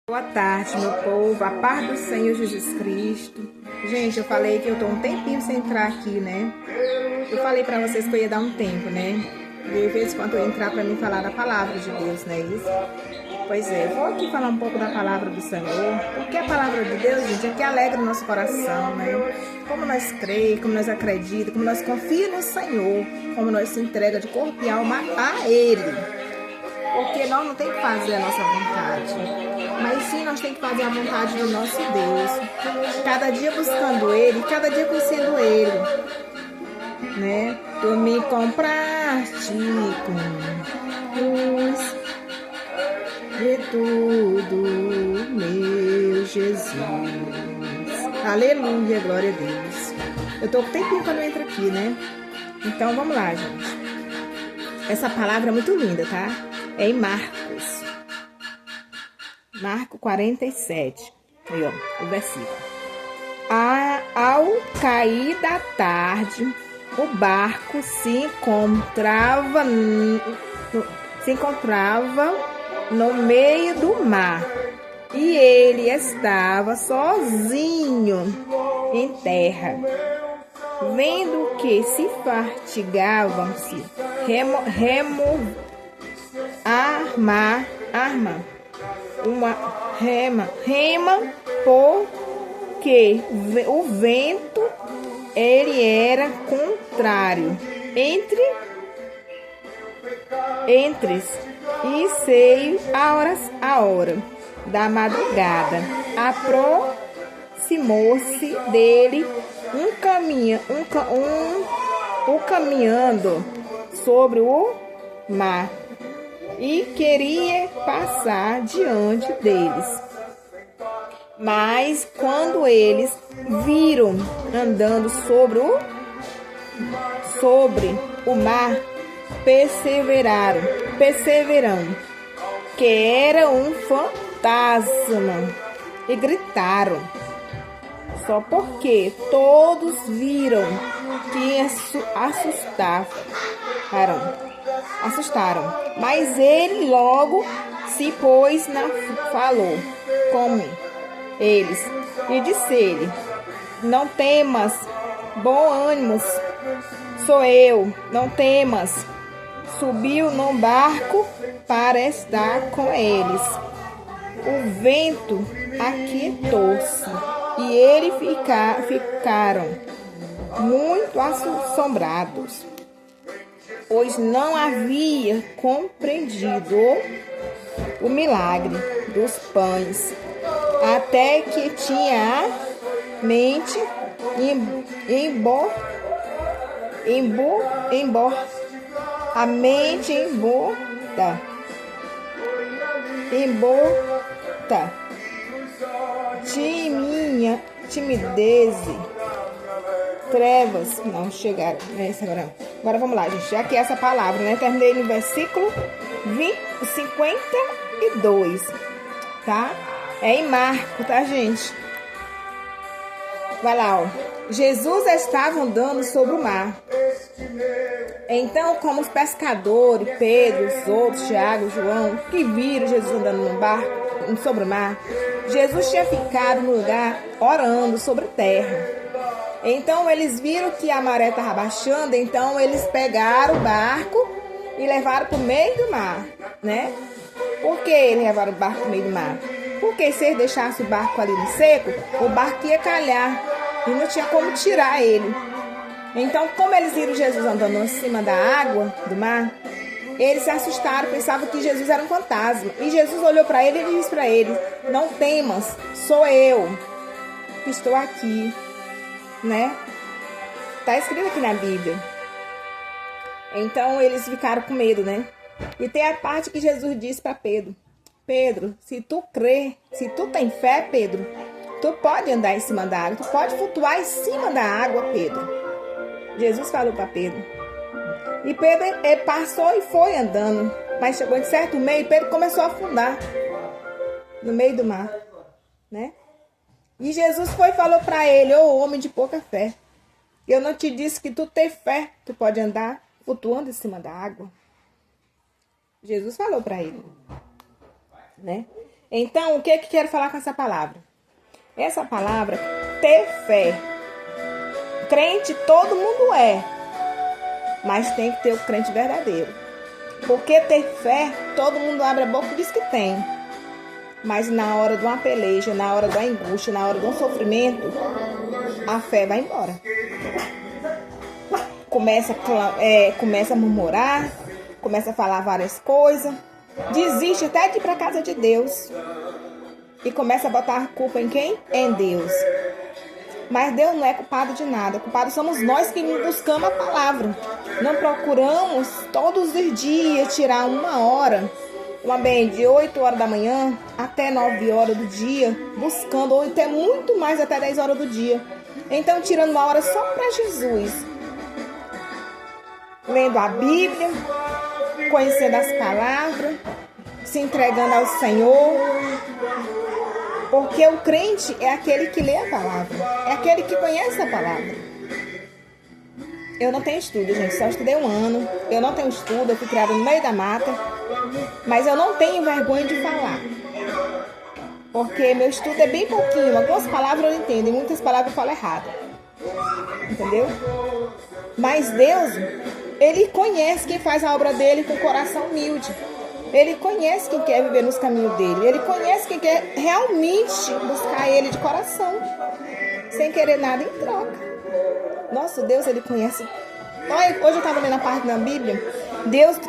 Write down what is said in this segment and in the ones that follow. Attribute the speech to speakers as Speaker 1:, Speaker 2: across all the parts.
Speaker 1: Boa tarde, meu povo, a paz do Senhor Jesus Cristo. Gente, eu falei que eu tô um tempinho sem entrar aqui, né? Eu falei pra vocês que eu ia dar um tempo, né? De vez em quando eu entrar pra mim falar da palavra de Deus, não é isso? Pois é, eu vou aqui falar um pouco da palavra do Senhor, porque a palavra de Deus, gente, é que alegra o nosso coração, né? Como nós cremos, como nós acreditamos, como nós confiamos no Senhor, como nós se entrega de corpo e alma a Ele. Porque nós não temos que fazer a nossa vontade, mas sim nós temos que fazer a vontade do nosso Deus. Cada dia buscando Ele, cada dia conhecendo Ele, né? Tu me compraste com luz de tudo, meu Jesus. Aleluia, glória a Deus. Eu tô com tempinho quando eu entro aqui, né? Então vamos lá, gente. Essa palavra é muito linda, tá? É em Marcos. Marcos 47. Aí, ó, o versículo. Ao cair da tarde, o barco se encontrava no meio do mar. E ele estava sozinho em terra. Vendo que se fatigavam-se, remam porque o vento ele era contrário entre e seio a hora da madrugada. Aproximou-se dele caminhando sobre o mar e queria passar diante deles. Mas quando eles viram andando sobre o mar, perceberam que era um fantasma e gritaram. Só porque todos viram que assustaram. Mas ele logo se pôs falou com eles e disse-lhe: não temas, bom ânimo, sou eu, não temas. Subiu no barco para estar com eles. O vento aquietou-se e eles ficaram muito assombrados, pois não havia compreendido o milagre dos pães, até que tinha a mente embota de minha timidez, trevas não chegaram. Agora vamos lá, gente. Já que essa palavra, né? Terminei no versículo 52, tá? É em Marcos, tá, gente? Vai lá, ó. Jesus estava andando sobre o mar. Então, como os pescadores, Pedro, os outros, Tiago, João, que viram Jesus andando no barco sobre o mar, Jesus tinha ficado no lugar orando sobre a terra. Então, eles viram que a maré estava baixando, então eles pegaram o barco e levaram para o meio do mar, né? Por que eles levaram o barco para o meio do mar? Porque se eles deixassem o barco ali no seco, o barco ia calhar e não tinha como tirar ele. Então, como eles viram Jesus andando em cima da água, do mar, eles se assustaram, pensavam que Jesus era um fantasma. E Jesus olhou para ele e disse para ele: não temas, sou eu que estou aqui, né? Está escrito aqui na Bíblia. Então, eles ficaram com medo, né? E tem a parte que Jesus disse para Pedro: Pedro, se tu crê, se tu tem fé, Pedro, tu pode andar em cima da água, tu pode flutuar em cima da água, Pedro. Jesus falou para Pedro. E Pedro passou e foi andando. Mas chegou em certo meio e Pedro começou a afundar no meio do mar, né? E Jesus foi e falou para ele: ô homem de pouca fé, eu não te disse que tu tem fé, tu pode andar flutuando em cima da água? Jesus falou para ele, né? Então, o que quero falar com essa palavra? Essa palavra, ter fé. Crente todo mundo é, mas tem que ter o crente verdadeiro. Porque ter fé, todo mundo abre a boca e diz que tem. Mas na hora de uma peleja, na hora da angústia, na hora de um sofrimento, a fé vai embora. Começa a murmurar, começa a falar várias coisas, desiste até de ir para a casa de Deus e começa a botar a culpa em quem? Em Deus. Mas Deus não é culpado de nada. Culpado somos nós que buscamos a palavra. Não procuramos todos os dias tirar uma hora, de 8 horas da manhã até 9 horas do dia, buscando, ou até muito mais, até 10 horas do dia. Então, tirando uma hora só para Jesus. Lendo a Bíblia, conhecendo as palavras, se entregando ao Senhor. Porque o crente é aquele que lê a palavra, é aquele que conhece a palavra. Eu não tenho estudo, gente, só estudei 1 ano. Eu não tenho estudo, eu fui criada no meio da mata. Mas eu não tenho vergonha de falar. Porque meu estudo é bem pouquinho. Algumas palavras eu entendo e muitas palavras eu falo errado. Entendeu? Mas Deus, Ele conhece quem faz a obra dele com coração humilde. Ele conhece quem quer viver nos caminhos dele. Ele conhece quem quer realmente buscar ele de coração, sem querer nada em troca. Nosso Deus, Ele conhece. Hoje eu estava lendo a parte da Bíblia. Deus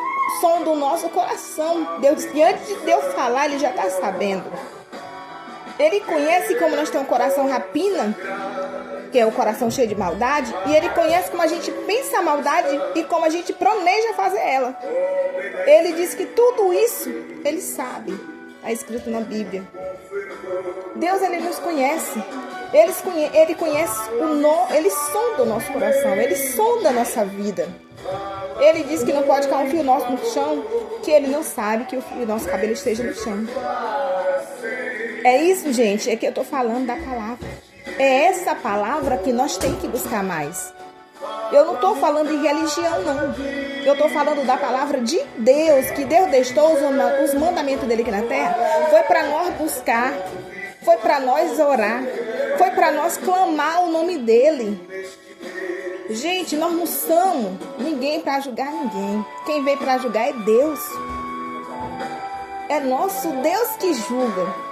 Speaker 1: sonda o nosso coração. Deus, antes de Deus falar, Ele já está sabendo. Ele conhece como nós temos um coração rapina, que é o coração cheio de maldade, e Ele conhece como a gente pensa a maldade e como a gente planeja fazer ela. Ele diz que tudo isso Ele sabe. Está escrito na Bíblia. Deus, Ele nos conhece. Ele conhece Ele sonda o nosso coração. Ele sonda a nossa vida. Ele diz que não pode cair um fio nosso no chão, que Ele não sabe que o nosso cabelo esteja no chão. É isso, gente. É que eu estou falando da palavra. É essa palavra que nós temos que buscar mais. Eu não estou falando de religião, não. Eu estou falando da palavra de Deus, que Deus deixou os mandamentos dele aqui na terra. Foi para nós buscar, foi para nós orar, foi para nós clamar o nome dele. Gente, nós não somos ninguém para julgar ninguém. Quem veio para julgar é Deus. É nosso Deus que julga.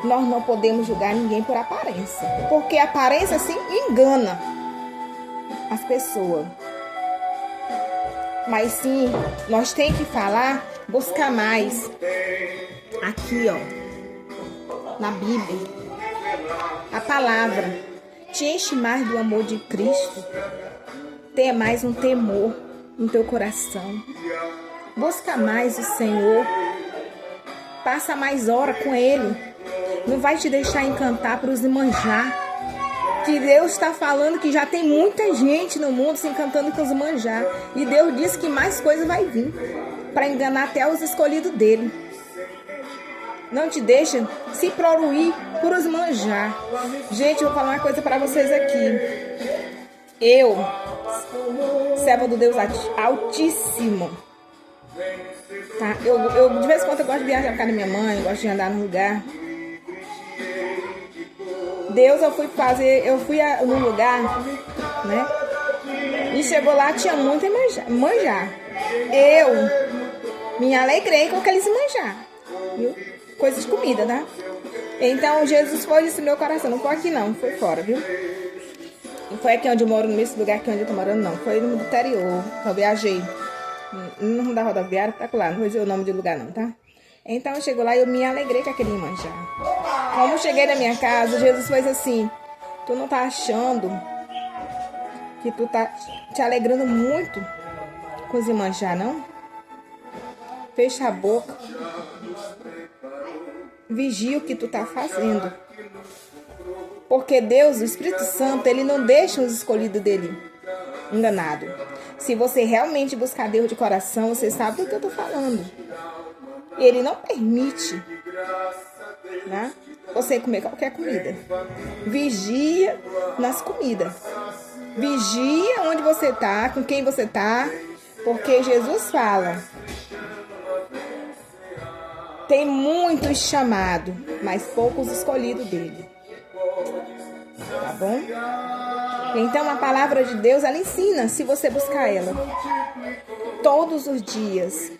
Speaker 1: Nós não podemos julgar ninguém por aparência, porque a aparência sim engana as pessoas. Mas sim, nós temos que falar, buscar mais. Aqui, ó, na Bíblia, a palavra te enche mais do amor de Cristo. Tenha mais um temor no teu coração. Busca mais o Senhor. Passa mais hora com Ele. Não vai te deixar encantar para os manjar. Que Deus está falando que já tem muita gente no mundo se encantando com os manjar. E Deus disse que mais coisa vai vir para enganar até os escolhidos dele. Não te deixa se proruir por os manjar. Gente, eu vou falar uma coisa para vocês aqui. Eu, serva do Deus Altíssimo, tá? Eu de vez em quando eu gosto de viajar para casa da minha mãe, gosto de andar no lugar. Deus, eu fui num lugar, né? E chegou lá, tinha muito manjar. Eu me alegrei com aqueles manjar, viu? Coisa de comida, tá? Então, Jesus foi nesse meu coração. Não foi aqui, não. Foi fora, viu? Não foi aqui onde eu moro, nesse lugar aqui onde eu tô morando, não. Foi no interior. Eu viajei. Não da rodoviária pra lá. Não vou dizer o nome do lugar, não, tá? Então, eu chego lá e eu me alegrei com aquele manjar. Como eu cheguei na minha casa, Jesus fez assim: tu não tá achando que tu tá te alegrando muito com os manjar, não? Fecha a boca. Vigia o que tu tá fazendo. Porque Deus, o Espírito Santo, Ele não deixa os escolhidos dele enganado. Se você realmente buscar Deus de coração, você sabe do que eu tô falando. Ele não permite, né, você comer qualquer comida. Vigia nas comidas. Vigia onde você tá, com quem você tá. Porque Jesus fala: Tem muitos chamados, mas poucos escolhidos dele. Tá bom? Então a palavra de Deus, ela ensina, se você buscar ela todos os dias,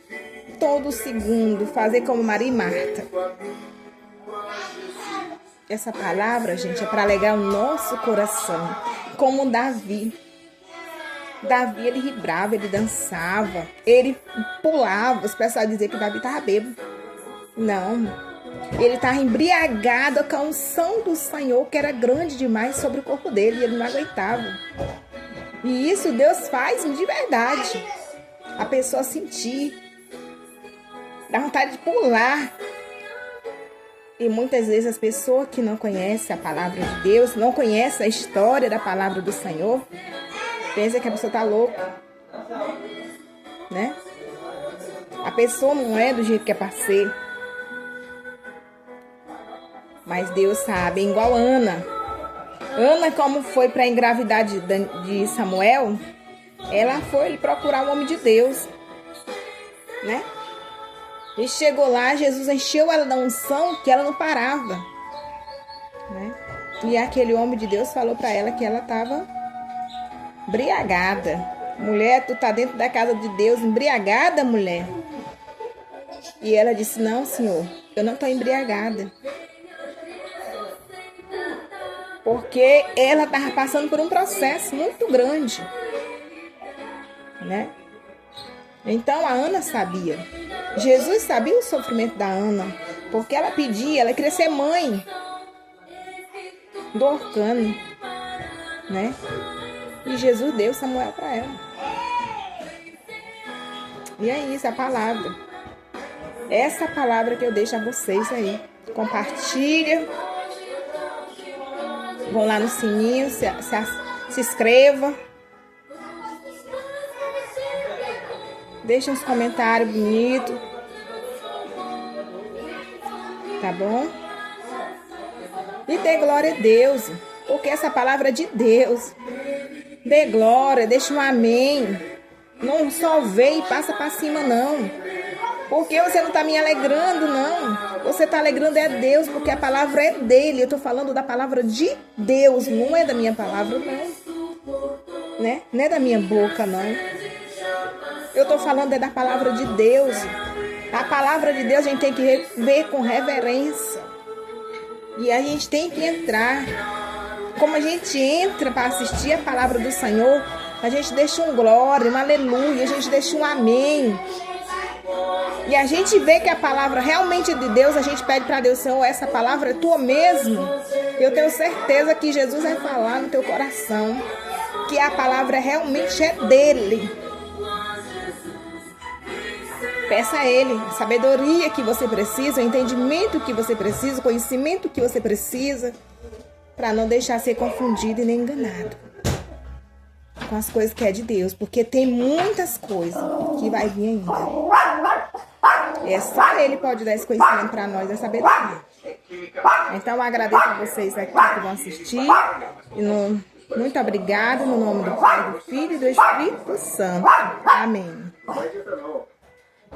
Speaker 1: todo segundo, fazer como Maria e Marta. Essa palavra, gente, é para alegrar o nosso coração, como Davi. Davi, ele vibrava, ele dançava, ele pulava. Os pessoal diziam que Davi estava bêbado. Não, ele estava embriagado com a unção do Senhor, que era grande demais sobre o corpo dele, e ele não aguentava. E isso Deus faz de verdade. A pessoa sentir, dá vontade de pular. E muitas vezes as pessoas que não conhecem a palavra de Deus, não conhecem a história da palavra do Senhor, pensam que a pessoa está louca, né? A pessoa não é do jeito que é para ser. Mas Deus sabe, igual Ana. Ana, como foi para engravidar de Samuel, ela foi procurar o homem de Deus, né? E chegou lá, Jesus encheu ela da unção que ela não parava, né? E aquele homem de Deus falou para ela que ela estava embriagada. Mulher, tu tá dentro da casa de Deus embriagada, mulher? E ela disse, não, Senhor, eu não estou embriagada. Porque ela estava passando por um processo muito grande, né? Então a Ana sabia. Jesus sabia o sofrimento da Ana, porque ela pedia, ela queria ser mãe do Orcano, né? E Jesus deu Samuel para ela. E é isso, a palavra. Essa palavra que eu deixo a vocês aí. Compartilha. Vão lá no sininho, se inscreva. Deixa uns comentários bonitos. Tá bom? E dê glória a Deus. Porque essa palavra é de Deus. Dê glória, deixa um amém. Não só vê e passa para cima, não. Porque você não está me alegrando, não. Você está alegrando é Deus, porque a palavra é dele. Eu estou falando da palavra de Deus, não é da minha palavra, não. Né? Não é da minha boca, não. Eu estou falando é da palavra de Deus. A palavra de Deus a gente tem que ver com reverência. E a gente tem que entrar. Como a gente entra para assistir a palavra do Senhor, a gente deixa um glória, um aleluia, a gente deixa um amém. E a gente vê que a palavra realmente é de Deus, a gente pede para Deus, Senhor, essa palavra é tua mesmo. Eu tenho certeza que Jesus vai falar no teu coração, que a palavra realmente é dele. Peça a ele a sabedoria que você precisa, o entendimento que você precisa, o conhecimento que você precisa, para não deixar ser confundido e nem enganado com as coisas que é de Deus, porque tem muitas coisas que vai vir ainda. É só ele pode dar esse conhecimento para nós, essa sabedoria. Então eu agradeço a vocês aqui que vão assistir. Muito obrigada no nome do Pai, do Filho e do Espírito Santo. Amém.